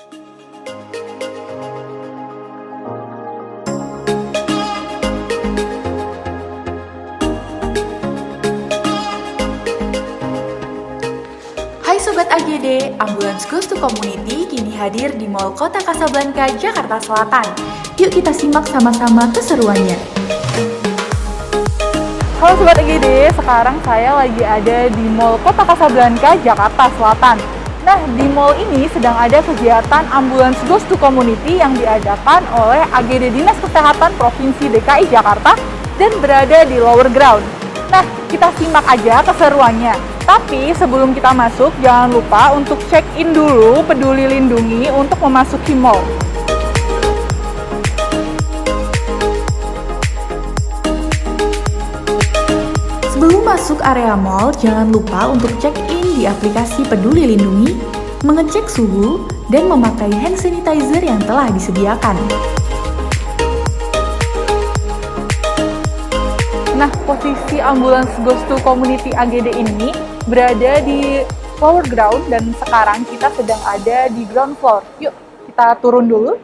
Hai Sobat AGD, Ambulans Goes to Community kini hadir di Mall Kota Kasablanka, Jakarta Selatan. Yuk kita simak sama-sama keseruannya. Halo Sobat AGD, sekarang saya lagi ada di Mall Kota Kasablanka, Jakarta Selatan. Nah, di mall ini sedang ada kegiatan Ambulans Goes to Community yang diadakan oleh AGD Dinas Kesehatan Provinsi DKI Jakarta dan berada di Lower Ground. Nah, kita simak aja keseruannya. Tapi sebelum kita masuk, jangan lupa untuk check-in dulu Peduli Lindungi untuk memasuki mall. Sebelum masuk area mall, jangan lupa untuk check-in di aplikasi Peduli Lindungi, mengecek suhu, dan memakai hand sanitizer yang telah disediakan. Nah, posisi Ambulans Goes to Community AGD ini berada di lower ground dan sekarang kita sedang ada di ground floor. Yuk, kita turun dulu.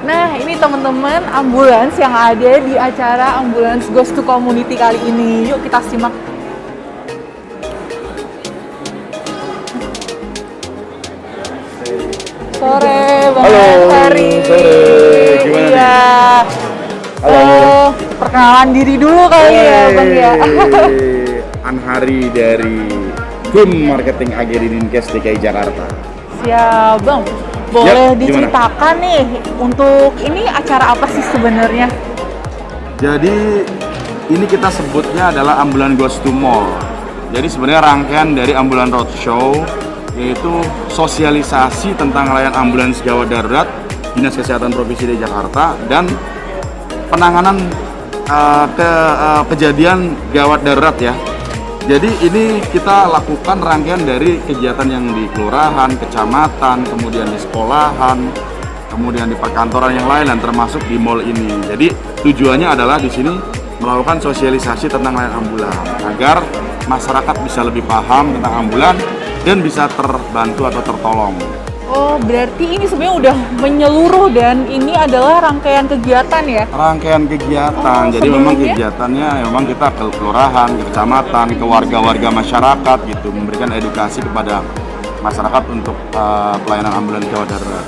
Nah, ini teman-teman ambulans yang ada di acara Ambulans Goes to Community kali ini. Yuk kita simak. Sore, Bang Hari. Sore, gimana nih? Halo. Perkenalan diri dulu kali ya, Bang ya. Anhari dari tim marketing AGD Dinkes DKI Jakarta. Siap, Bang. Boleh diceritakan nih, untuk ini acara apa sih sebenarnya? Jadi ini kita sebutnya adalah Ambulans Goes to Mall. Jadi sebenarnya rangkaian dari Ambulans Roadshow, yaitu sosialisasi tentang layanan ambulans gawat darurat Dinas Kesehatan Provinsi DKI Jakarta dan penanganan kejadian gawat darurat ya. Jadi ini kita lakukan rangkaian dari kegiatan yang di kelurahan, kecamatan, kemudian di sekolahan, kemudian di perkantoran yang lain dan termasuk di mall ini. Jadi tujuannya adalah di sini melakukan sosialisasi tentang layanan ambulan agar masyarakat bisa lebih paham tentang ambulan dan bisa terbantu atau tertolong. Oh, berarti ini sebenarnya udah menyeluruh dan ini adalah rangkaian kegiatan ya? Rangkaian kegiatan, jadi memang kegiatannya memang kita ke kelurahan, ke kecamatan, ke warga-warga masyarakat gitu, memberikan edukasi kepada masyarakat untuk pelayanan ambulans gawat darurat.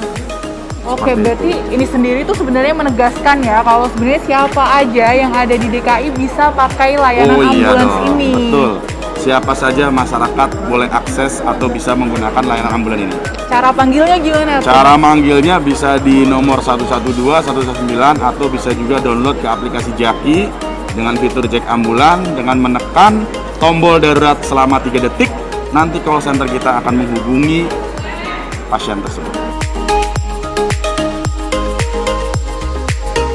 Oke, berarti ini sendiri tuh sebenarnya menegaskan ya kalau sebenarnya siapa aja yang ada di DKI bisa pakai layanan ambulans ini. Betul. Siapa saja masyarakat boleh akses atau bisa menggunakan layanan ambulan ini. Cara panggilnya gimana? Cara manggilnya bisa di nomor 112, 119 atau bisa juga download ke aplikasi Jaki dengan fitur Jack Ambulan dengan menekan tombol darurat selama 3 detik. Nanti call center kita akan menghubungi pasien tersebut.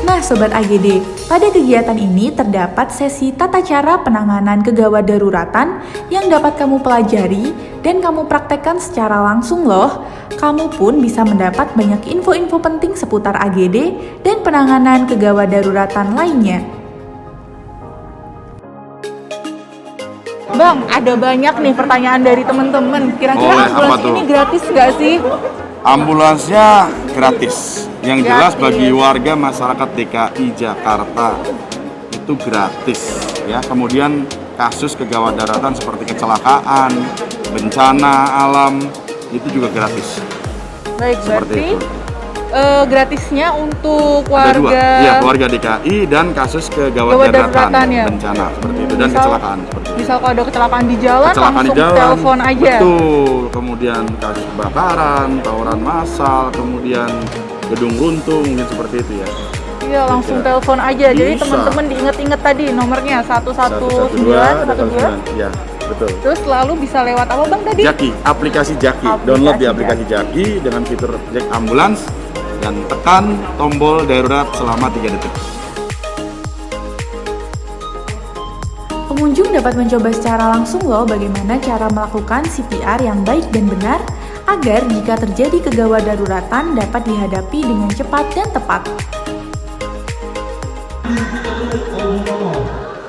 Nah, Sobat AGD, pada kegiatan ini terdapat sesi tata cara penanganan kegawat daruratan yang dapat kamu pelajari dan kamu praktekkan secara langsung loh. Kamu pun bisa mendapat banyak info-info penting seputar AGD dan penanganan kegawat daruratan lainnya. Bang, ada banyak nih pertanyaan dari teman-teman. Kira-kira ambulans ini gratis nggak sih? Ambulansnya gratis. Yang jelas bagi warga masyarakat DKI Jakarta itu gratis ya. Kemudian kasus kegawat daruratan seperti kecelakaan, bencana alam itu juga gratis. Baik, seperti berarti gratisnya untuk warga. Ada dua, ya, warga DKI dan kasus kegawat daruratan ya? Bencana seperti itu dan kecelakaan seperti itu. Misal kalau ada kecelakaan di jalan, langsung telepon aja. Betul. Kemudian kasus kebakaran, tawuran massal, kemudian gedung runtuh mungkin seperti itu ya. Iya, langsung telepon aja. Jadi teman-teman diinget-inget tadi nomornya 11912. Ya, betul. Terus lalu bisa lewat apa Bang tadi? Jaki, aplikasi Jaki. Download di aplikasi Jaki dengan fitur Jack Ambulans dan tekan tombol darurat selama 3 detik. Pengunjung dapat mencoba secara langsung loh bagaimana cara melakukan CPR yang baik dan benar agar jika terjadi kegawat daruratan dapat dihadapi dengan cepat dan tepat.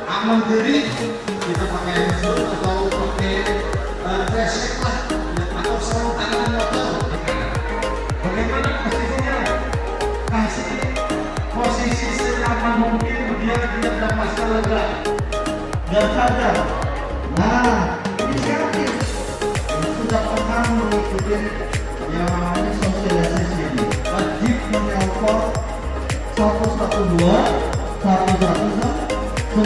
Aman diri, kita pakai handphone atau pakai flashlight lah, atau sarung tangan motor. Bagaimana posisinya? Kasih posisi senyaman mungkin biar dia mendapatkan lega dan sadar. Nah, ini kreatif. Sudah pernah mengikuti yang namanya sosialisasi ini. Wajib menelpon 112 119.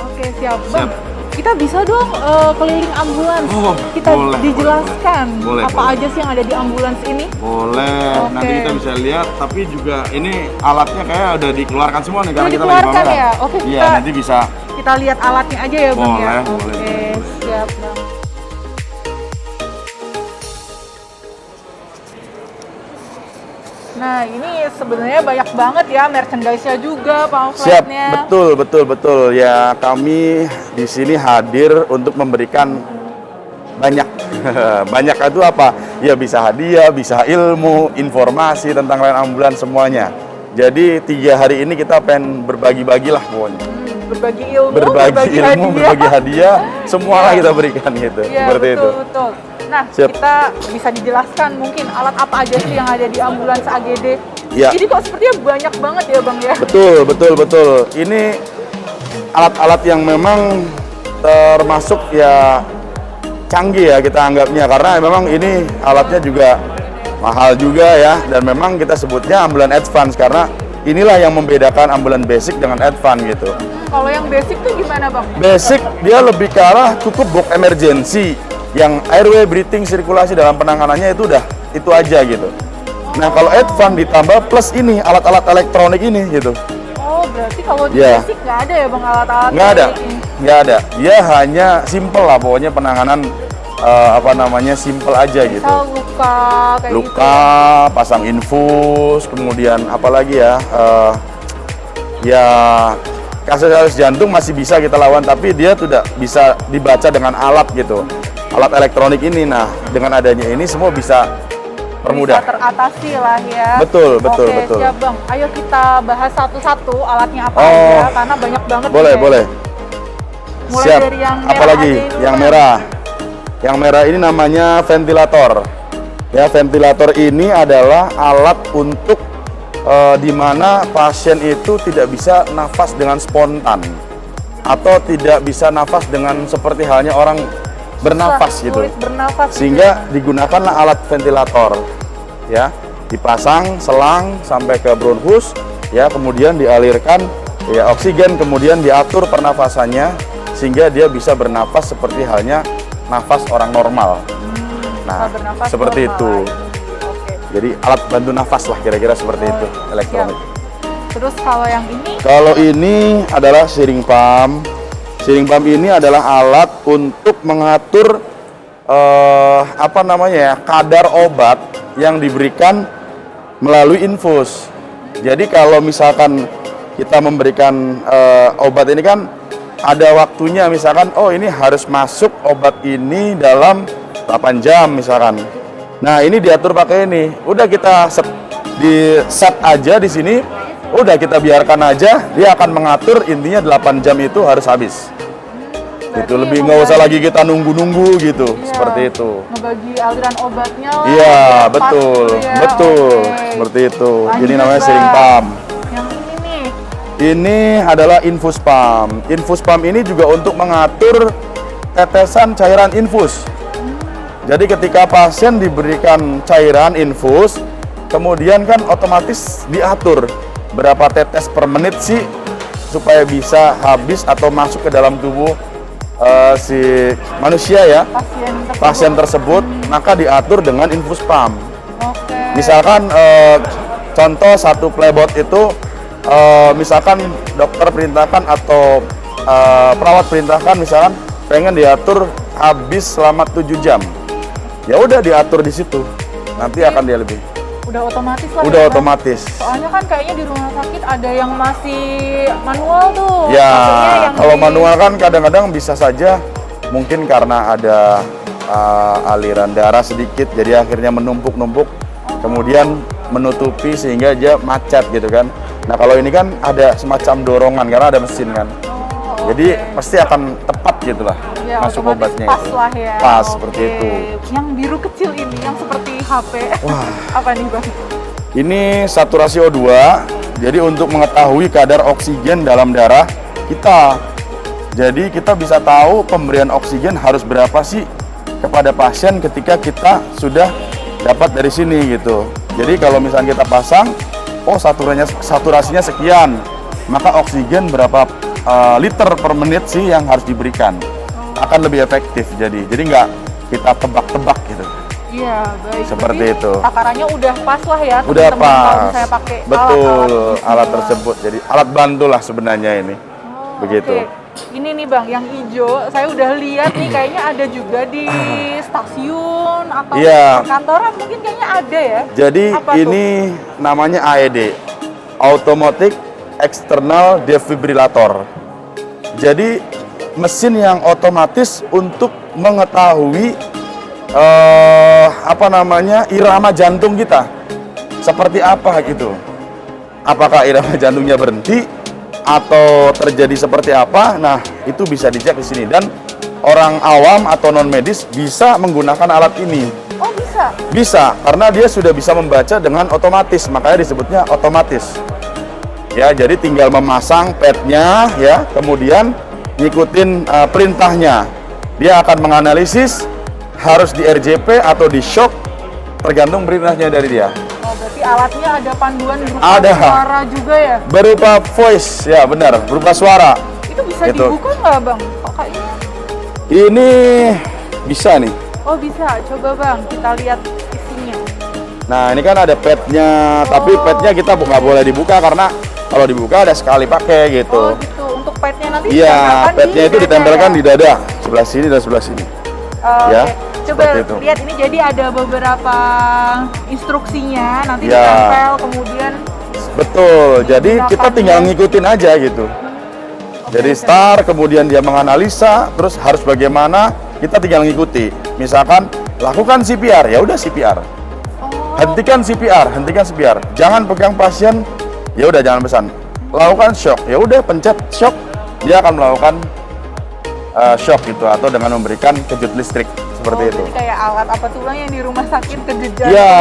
Oke, siap. Bang, kita bisa dong keliling ambulans. Oh, kita boleh, dijelaskan boleh, apa boleh. aja sih yang ada di ambulans ini? Boleh, Oke. nanti kita bisa lihat. Tapi juga ini alatnya kayak udah dikeluarkan semua nih karena Udah kita lagi dikeluarkan pameran. ya? Oke, Iya, kita- nanti bisa. Kita lihat alatnya aja ya, Bang ya. Boleh, Oke, boleh. siap, Bang. Nah, ini sebenarnya banyak banget ya merchandise-nya juga, Siap, pamfletnya. betul. Ya, kami di sini hadir untuk memberikan banyak. Banyak itu apa? Ya bisa hadiah, bisa ilmu, informasi tentang layanan ambulans semuanya. Jadi 3 hari ini kita pengen berbagi-bagi lah pokoknya. Berbagi ilmu, Berbagi ilmu, berbagi hadiah, semua lah kita berikan gitu. Iya, Seperti betul, itu. betul. Nah, Siap. kita bisa dijelaskan mungkin alat apa aja sih yang ada di ambulans AGD. Iya. Jadi kok sepertinya banyak banget ya, Bang ya? Betul. Ini alat-alat yang memang termasuk ya canggih ya kita anggapnya, karena memang ini alatnya juga mahal juga ya, dan memang kita sebutnya ambulan advance karena inilah yang membedakan ambulan basic dengan advance gitu. Kalau yang basic tuh gimana, Bang? Basic dia lebih ke arah cukup box emergency yang airway, breathing, sirkulasi dalam penanganannya itu udah itu aja gitu. Nah kalau advance ditambah plus ini alat-alat elektronik ini gitu. Oh, berarti kalau di Iya. basic nggak ada ya, Bang, alat-alat Nggak ada, kayak ini? nggak ada. Dia hanya simple lah, pokoknya penanganan simple aja gitu. Misal luka kayak gitu. Luka, pasang infus, kemudian apalagi ya, ya kasus-kasus jantung masih bisa kita lawan, tapi dia tidak bisa dibaca dengan alat gitu, alat elektronik ini. Nah, dengan adanya ini semua bisa permudah. Bisa teratasi lah ya. Betul. Oke, siap, Bang. Ayo kita bahas satu-satu alatnya apa Oh. aja, karena banyak banget. Boleh, nih ya. boleh. Mulai Siap. dari yang merah Apalagi aja dulu, yang Bang. merah. Yang merah ini namanya ventilator. Ya, ventilator ini adalah alat untuk di mana pasien itu tidak bisa nafas dengan spontan atau tidak bisa nafas dengan seperti halnya orang bernafas gitu. Sulit bernafas. Sehingga digunakanlah alat ventilator. Ya, dipasang selang sampai ke bronchus, ya, kemudian dialirkan ya oksigen, kemudian diatur pernafasannya sehingga dia bisa bernafas seperti halnya nafas orang normal. Nah, Bisa bernafas seperti normal itu. lagi. Jadi alat bantu nafas lah kira-kira seperti itu, elektronik. Terus kalau yang ini, Kalau ini adalah syring pump. Syring pump ini adalah alat untuk mengatur kadar obat yang diberikan melalui infus. Jadi kalau misalkan kita memberikan obat ini kan ada waktunya, misalkan oh ini harus masuk obat ini dalam 8 jam misalkan. Nah, ini diatur pakai ini. Udah kita di set aja di sini. Udah kita biarkan aja, dia akan mengatur, intinya 8 jam itu harus habis. Itu lebih nggak usah lagi kita nunggu-nunggu gitu, iya, seperti itu. ngebagi aliran obatnya lah. Iya, biar pas betul, gitu ya. betul, Oke. seperti itu. Lanjut, Ini namanya Bang. syring pump. Yang ini nih, Ini adalah infus pump. Infus pump ini juga untuk mengatur tetesan cairan infus. Jadi ketika pasien diberikan cairan infus, kemudian kan otomatis diatur berapa tetes per menit sih supaya bisa habis atau masuk ke dalam tubuh si manusia ya, pasien tersebut, maka diatur dengan infus pump. Oke. Misalkan contoh satu playbot itu misalkan dokter perintahkan atau perawat perintahkan misalkan pengen diatur habis selama 7 jam. Ya udah diatur di situ. Nanti akan dia lebih. Udah otomatis lah. Udah ya, Bang? otomatis. Soalnya kan kayaknya di rumah sakit ada yang masih manual tuh. Ya, Maksudnya yang kalau di- manual kan kadang-kadang bisa saja mungkin karena ada aliran darah sedikit, jadi akhirnya menumpuk-numpuk, kemudian menutupi sehingga dia macet gitu kan. Nah kalau ini kan ada semacam dorongan karena ada mesin kan, Oh, jadi oke. pasti akan tepat gitulah Ya, masuk otomatis obatnya pas itu. lah ya. Pas Oke. seperti itu. Yang biru kecil ini, yang seperti HP. Wah. Apa nih Bang? Ini saturasi O2, jadi untuk mengetahui kadar oksigen dalam darah kita. Jadi kita bisa tahu pemberian oksigen harus berapa sih kepada pasien ketika kita sudah dapat dari sini gitu. Jadi kalau misalnya kita pasang, oh saturasinya sekian, maka oksigen berapa liter per menit sih yang harus diberikan. Akan lebih efektif jadi nggak kita tebak-tebak gitu. Iya, baik. Seperti Jadi, itu. takarannya udah pas lah ya. Udah teman-teman Kalau pas, misalnya pakai betul alat semua. tersebut. Jadi alat bantu lah sebenarnya ini, Oh, begitu. oke. Ini nih Bang, yang hijau, saya udah lihat nih kayaknya ada juga di stasiun atau Iya. kantoran mungkin kayaknya ada ya. Jadi Apa ini namanya AED, Automatic External Defibrillator. Jadi mesin yang otomatis untuk mengetahui irama jantung kita seperti apa gitu. Apakah irama jantungnya berhenti atau terjadi seperti apa? Nah, itu bisa dicek di sini dan orang awam atau non medis bisa menggunakan alat ini. Oh bisa. Bisa, karena dia sudah bisa membaca dengan otomatis, makanya disebutnya otomatis. Ya, jadi tinggal memasang padnya, ya, kemudian ngikutin perintahnya. Dia akan menganalisis harus di RJP atau di shock, tergantung perintahnya dari dia. Oh berarti alatnya ada panduan berupa Ada. suara juga ya? Berupa voice, ya benar, berupa suara. Itu bisa Gitu. dibuka nggak Bang? Kok kayaknya? Ini bisa nih. Oh bisa, coba Bang kita lihat isinya. Nah, ini kan ada padnya, tapi Oh. padnya kita nggak boleh dibuka karena kalau dibuka ada sekali pakai gitu. Oh gitu, untuk padnya nanti Iya, ditempelkan padnya itu dada ditempelkan ya? di dada, sebelah sini dan sebelah sini. Oh, Ya, oke. Coba seperti itu. lihat ini jadi ada beberapa instruksinya, nanti Ya. ditempel kemudian. Betul, jadi kita Gerakannya. tinggal ngikutin aja gitu. Jadi start, kemudian dia menganalisa, terus harus bagaimana, kita tinggal ngikuti. Misalkan lakukan CPR, ya udah CPR. Oh, Hentikan CPR, hentikan CPR. Jangan pegang pasien, ya udah jangan pesan. Lakukan shock, ya udah pencet shock, dia akan melakukan shock gitu atau dengan memberikan kejut listrik seperti itu. Jadi kayak alat apa tuh Bang yang di rumah sakit kejejar. Ya,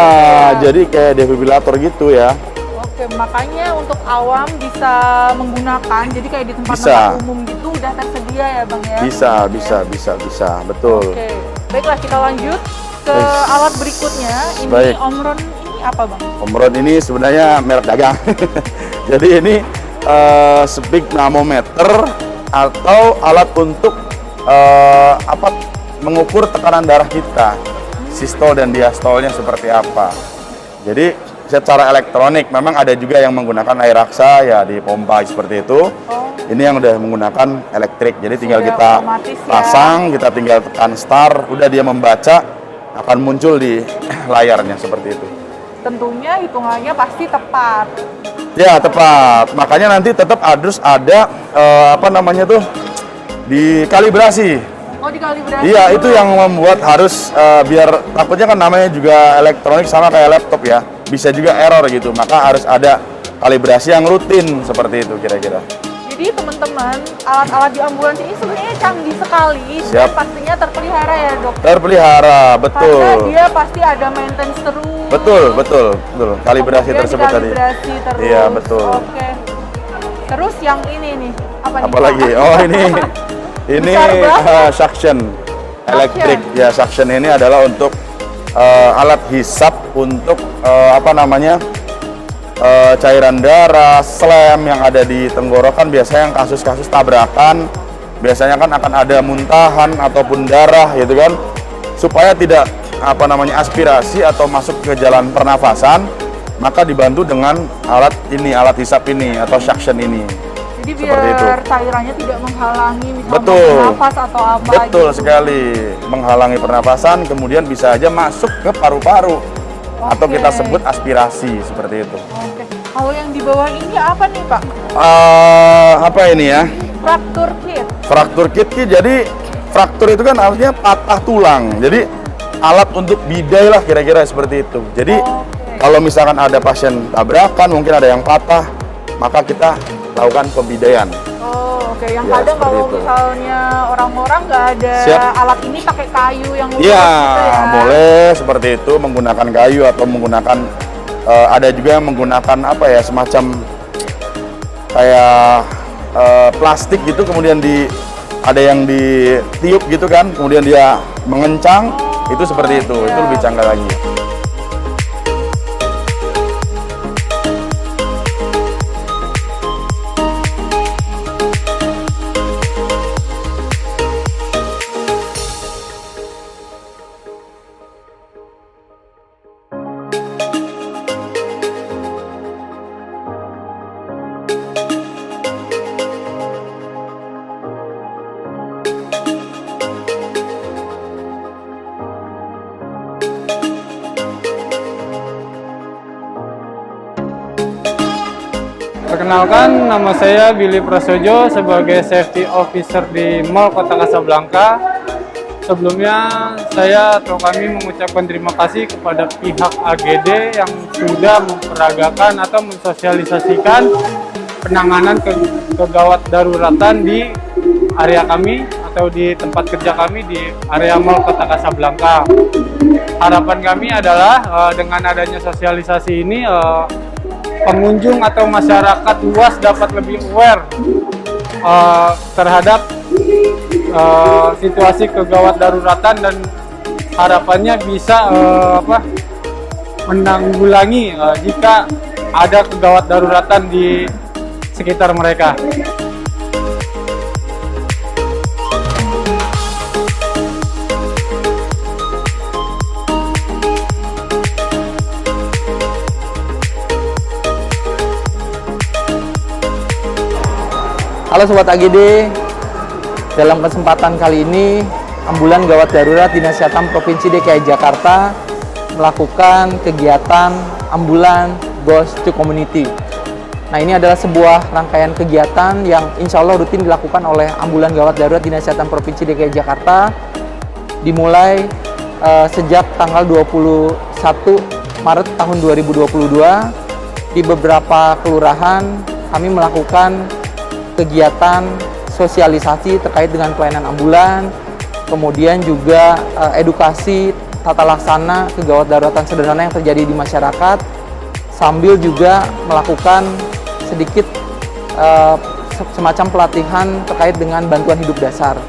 gitu jadi kayak defibrillator gitu ya. Oke, makanya untuk awam bisa menggunakan, jadi kayak di Bisa. tempat-tempat umum gitu udah tersedia ya Bang ya? Bisa, betul. Oke, baiklah kita lanjut ke Yes. alat berikutnya. Ini Baik. Omron ini apa Bang? Omron ini sebenarnya merek dagang. Jadi ini sphygmometer atau alat untuk mengukur tekanan darah kita, sistol dan diastolnya seperti apa. Jadi secara elektronik memang ada juga yang menggunakan air raksa ya dipompa seperti itu. Oh, Ini yang udah menggunakan elektrik. Jadi tinggal Sudah kita otomatis ya. pasang, kita tinggal tekan start, udah dia membaca akan muncul di layarnya seperti itu. tentunya hitungannya pasti tepat. Ya tepat, makanya nanti tetap harus ada dikalibrasi. Oh dikalibrasi. Iya, dulu. itu yang membuat harus biar takutnya kan namanya juga elektronik sama kayak laptop ya, bisa juga error gitu. Maka harus ada kalibrasi yang rutin seperti itu kira-kira. Jadi teman-teman, alat-alat di ambulans ini sebenarnya canggih sekali dan Siap. pastinya terpelihara ya dok. Terpelihara, Karena betul. dia pasti ada maintenance terus. Betul. Kalibrasi Kemudian tersebut tadi. dikalibrasi terus. Iya, betul. Oke. Terus yang ini nih, apa nih? Apalagi? Pak? Oh ini Besar banget. suction elektrik ya. Suction ini adalah untuk alat hisap untuk cairan darah, slam yang ada di tenggorokan. Biasanya yang kasus-kasus tabrakan, biasanya kan akan ada muntahan ataupun darah gitu kan, supaya tidak aspirasi atau masuk ke jalan pernafasan, maka dibantu dengan alat ini, alat hisap ini atau suction ini. Jadi Seperti itu. biar cairannya tidak menghalangi misalnya Betul. nafas atau apa Betul gitu. sekali, menghalangi pernafasan, kemudian bisa aja masuk ke paru-paru. atau Oke. kita sebut aspirasi seperti itu. Oke. Kalau yang di bawah ini apa nih Pak? Apa ini ya? Fraktur kit. Fraktur kit, jadi fraktur itu kan artinya patah tulang. Jadi alat untuk bidai lah kira-kira seperti itu. Jadi Oke. kalau misalkan ada pasien tabrakan, mungkin ada yang patah, maka kita lakukan pembidaian. Oh, oke. Yang Ya, kadang seperti kalau itu. misalnya orang-orang nggak ada Siap. alat ini pakai kayu yang lurus Iya, gitu ya. boleh seperti itu, menggunakan kayu atau menggunakan ada juga yang menggunakan apa ya, semacam kayak plastik gitu, kemudian ada yang ditiup gitu kan, kemudian dia mengencang, itu seperti itu iya. lebih canggih lagi. Perkenalkan, nama saya Billy Prasojo sebagai Safety Officer di Mall Kota Kasablanka. Sebelumnya saya atau kami mengucapkan terima kasih kepada pihak AGD yang sudah memperagakan atau mensosialisasikan penanganan kegawat daruratan di area kami atau di tempat kerja kami di area Mall Kota Kasablanka. Harapan kami adalah dengan adanya sosialisasi ini pengunjung atau masyarakat luas dapat lebih aware terhadap situasi kegawat daruratan dan harapannya bisa menanggulangi jika ada kegawat daruratan di sekitar mereka. Halo Sobat AGD, dalam kesempatan kali ini Ambulan Gawat Darurat Dinas Kesehatan Provinsi DKI Jakarta melakukan kegiatan Ambulan Goes to Community. Nah, ini adalah sebuah rangkaian kegiatan yang insya Allah rutin dilakukan oleh Ambulan Gawat Darurat Dinas Kesehatan Provinsi DKI Jakarta dimulai sejak tanggal 21 Maret tahun 2022. Di beberapa kelurahan kami melakukan kegiatan sosialisasi terkait dengan pelayanan ambulan, kemudian juga edukasi tata laksana kegawat daruratan sederhana yang terjadi di masyarakat, sambil juga melakukan sedikit semacam pelatihan terkait dengan bantuan hidup dasar.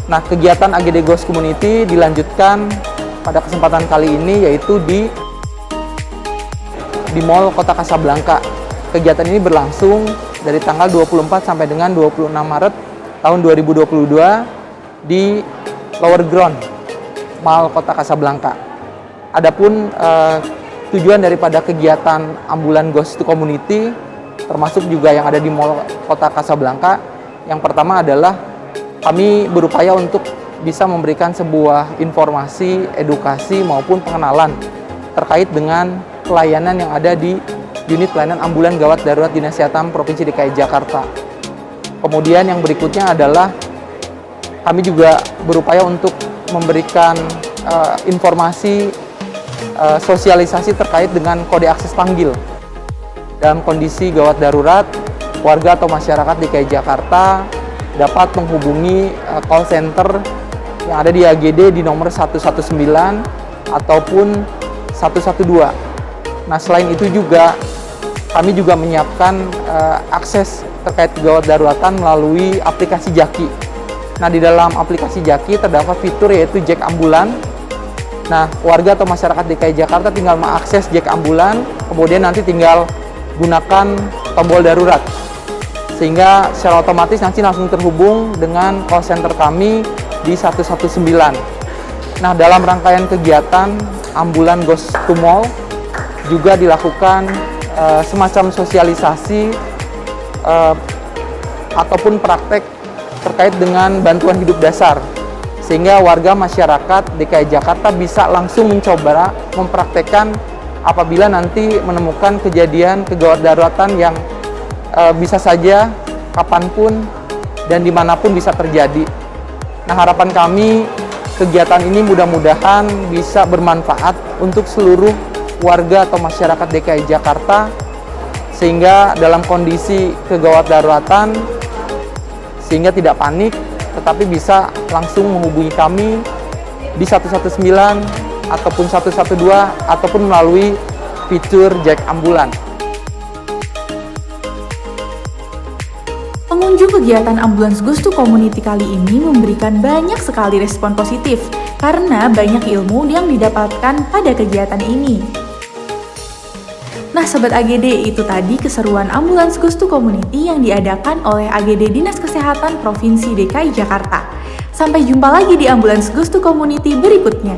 Nah, kegiatan AGD Goes Community dilanjutkan pada kesempatan kali ini yaitu di Mall Kota Kasablanka. Kegiatan ini berlangsung dari tanggal 24 sampai dengan 26 Maret tahun 2022 di Lower Ground Mall Kota Kasablanka. Adapun tujuan daripada kegiatan Ambulan Goes to Community termasuk juga yang ada di Mall Kota Kasablanka, yang pertama adalah kami berupaya untuk bisa memberikan sebuah informasi, edukasi maupun pengenalan terkait dengan pelayanan yang ada di unit pelayanan ambulan gawat darurat Dinas Kesehatan Provinsi DKI Jakarta. Kemudian yang berikutnya adalah kami juga berupaya untuk memberikan informasi sosialisasi terkait dengan kode akses panggil. Dalam kondisi gawat darurat, warga atau masyarakat DKI Jakarta dapat menghubungi call center yang ada di AGD di nomor 119 ataupun 112. Nah, selain itu juga kami juga menyiapkan akses terkait gawat daruratan melalui aplikasi Jaki. Nah, di dalam aplikasi Jaki terdapat fitur yaitu Jack Ambulan. Nah, warga atau masyarakat DKI Jakarta tinggal mengakses Jack Ambulan, kemudian nanti tinggal gunakan tombol darurat. Sehingga secara otomatis nanti langsung terhubung dengan call center kami di 119. Nah, dalam rangkaian kegiatan Ambulan Goes to Mall juga dilakukan semacam sosialisasi ataupun praktek terkait dengan bantuan hidup dasar, sehingga warga masyarakat DKI Jakarta bisa langsung mencoba mempraktekkan apabila nanti menemukan kejadian kegawat daruratan yang bisa saja kapanpun dan dimanapun bisa terjadi. Nah, harapan kami kegiatan ini mudah-mudahan bisa bermanfaat untuk seluruh warga atau masyarakat DKI Jakarta, sehingga dalam kondisi kegawat daruratan sehingga tidak panik, tetapi bisa langsung menghubungi kami di 119 ataupun 112 ataupun melalui fitur Jack Ambulan. Pengunjung kegiatan Ambulans Goes to Community kali ini memberikan banyak sekali respon positif karena banyak ilmu yang didapatkan pada kegiatan ini. Nah Sobat AGD, itu tadi keseruan Ambulans Goes to Community yang diadakan oleh AGD Dinas Kesehatan Provinsi DKI Jakarta. Sampai jumpa lagi di Ambulans Goes to Community berikutnya.